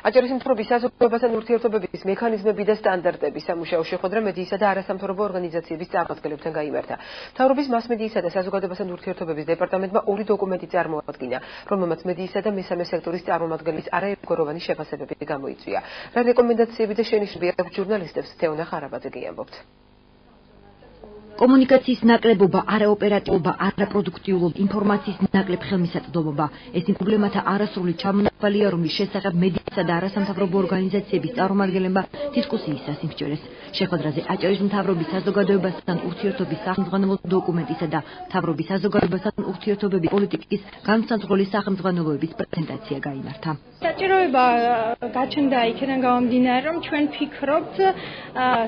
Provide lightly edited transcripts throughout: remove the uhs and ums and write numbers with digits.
აჭარის მთავრობის საზოგადოებასთან ურთიერთობების მექანიზმები და სტანდარტები სამუშაო შეხვედრა მედიისა და არასამთავრობო ორგანიზაციების წარმომადგენლებთან გაიმართა. მთავრობის მასმედიისა და საზოგადოებასთან ურთიერთობების დეპარტამენტმა ორი დოკუმენტი წარმოადგინა, რომელმაც მედიისა და მესამე სექტორის წარმომადგენლების არაერთგვაროვანი შეფასებები გამოიწვია. რა რეკომენდაციები და შენიშვნები აქვს ჟურნალისტებს, თეონა ხარაბაძე ამბობს. კომუნიკაციის ნაკლებობა, არაოპერატიულობა, არაპროდუქტიულობა, ინფორმაციის ნაკლებ ხელმისაწვდომობა. ეს პრობლემათა არასრული ჩამონავალია, რომლის შესახებ მედიისა და არასამთავრობო ორგანიზაციების წარმომადგენლებმა დისკუსიის სასიმსჯერეს. შეხვედრაზე აჭარის მთავრობის საზოგადოებასთან ურთიერთობის სახელმძღვანელო დოკუმენტისა და მთავრობის საზოგადოებასთან ურთიერთობების პოლიტიკის განსაზღვრელი სახელმძღვანელოების პრეზენტაცია გაიმართა. საჭიროება გაჩნდა იქიდან გამომდინარე, რომ ჩვენ ვფიქრობთ,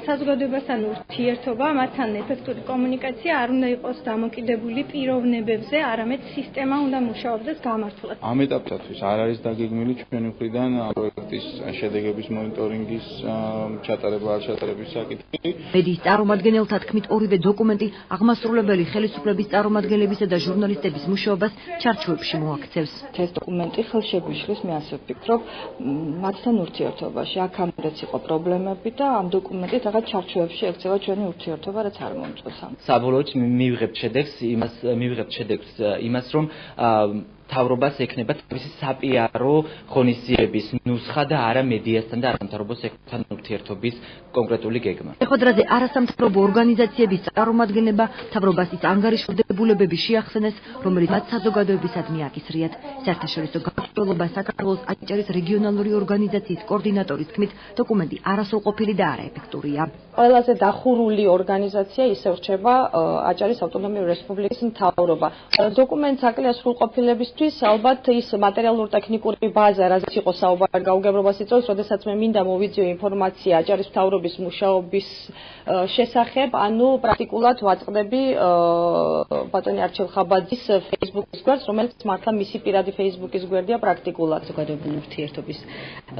საზოგადოებასთან ურთიერთობა, მათთან ეფექტური კომუნიკაცია არ უნდა იყოს დამოკიდებული პიროვნებებზე, არამედ სისტემა უნდა მუშაობდეს გამართულად. ამ ეტაპისათვის არ არის დაგეგმილი ჩვენი მხრიდან პროექტის შედეგების მონიტორინგის ჩატარება არ ჩატარების საკითხი. მედიის წარმომადგენელთა თქმით, ორივე დოკუმენტი აღმასრულებელი ხელისუფლების წარმომადგენლებისა და ჟურნალისტების მუშაობას ჩარჩოებში მოაქცევს. ეს დოკუმენტი ხელშეგვიშლის, მე ასე ვფიქრობ, მათთან ურთიერთობაში. აქამდეც იყო პრობლემები და ამ დოკუმენტით რაღაც ჩარჩოებში ექცევა ჩვენი ურთიერთობა, რაც არ მომწონს. საბოლოოდ მივიღებთ შედეგს იმას, რომ მთავრობას ექნება თავისი საპიარო ღონისძიების ნუსხა და არა მედიასთან და არასამთავრობო სექტორთან ურთიერთობის კონკრეტული გეგმა. შეხვედრაზე არასამთავრობო ორგანიზაციების წარმომადგენლებმა მთავრობას ის ანგარიშვალდებულებები შეახსენეს, რომელიც მათ საზოგადოებისადმი აკისრიათ. საერთაშორისო გამოცდილება საქართველოს აჭარის რეგიონალური ორგანიზაციის კოორდინატორის თქმით, დოკუმენტი არასრულყოფილი და არაეფექტურია. ყველაზე დახურული ორგანიზაცია ისევ რჩება აჭარის ავტონომიური რესპუბლიკის მთავრობა. დოკუმენტს აკლია სრულყოფილების ალბათ ის მატერიალურ-ტექნიკური ბაზა, რაც იყო საუბარი გაუგებრობას იწვევს, როდესაც მე მინდა მოვიძიო ინფორმაცია აჭარის მთავრობის მუშაობის შესახებ, ანუ პრაქტიკულად ვაწყდები ბატონი არჩილ ხაბაძის Facebook-ის გვერდს, რომელიც მართლა მისი პირადი Facebook-ის გვერდია პრაქტიკულად. საზოგადოებრივი ურთიერთობის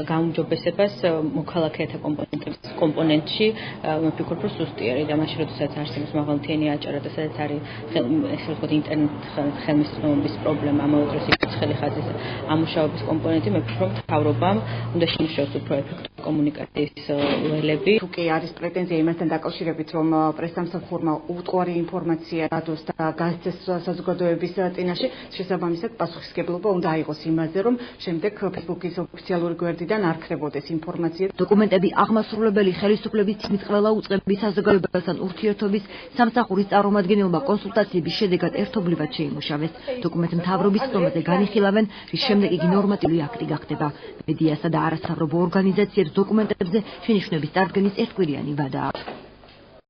გაუმჯობესებას მოქალაქეთა კომპონენტში ვფიქრობ, რომ სუსტი არის და მაშინ როდესაც არსებობს მაღალმთიანი აჭარა და სადაც არის ესე ვთქვათ ინტერნეტ ხელმისაწვდომობის პრობლემა, ამავდროულად ცხელი ხაზის ამუშავების კომპონენტი, მე ვფიქრობ, მთავრობამ უნდა შემუშავოს უფრო ეფექტური კომუნიკაციის ველები. თუ კი არის პრეტენზია იმასთან დაკავშირებით, რომ პრესსამსახურმა უტყუარი ინფორმაცია დადოს და გასცეს საზოგადოების წინაშე, შესაბამისად პასუხისმგებლობა უნდა აიღოს იმაზე, რომ შემდეგ Facebook-ის ოფიციალური გვერდიდან არ ქრებოდეს ინფორმაცია. დოკუმენტები აღმასრულებელი ხელისუფლების თქმით ყველა უწყების საზოგადოებასთან ურთიერთობის სამსახურის წარმომადგენელმა კონსულტაციების შედეგად ერთობლივად შეიმუშავეს. დოკუმენტი მთავრობის ხდომაზე განიხილავენ, რის შემდეგ იგი ნორმატიული აქტი გახდება. მედიასა და არასამთავრობო ორგანიზაციებს დოკუმენტებზე შენიშვნების წარდგენის ერთკვირიანი ვადა აქვს.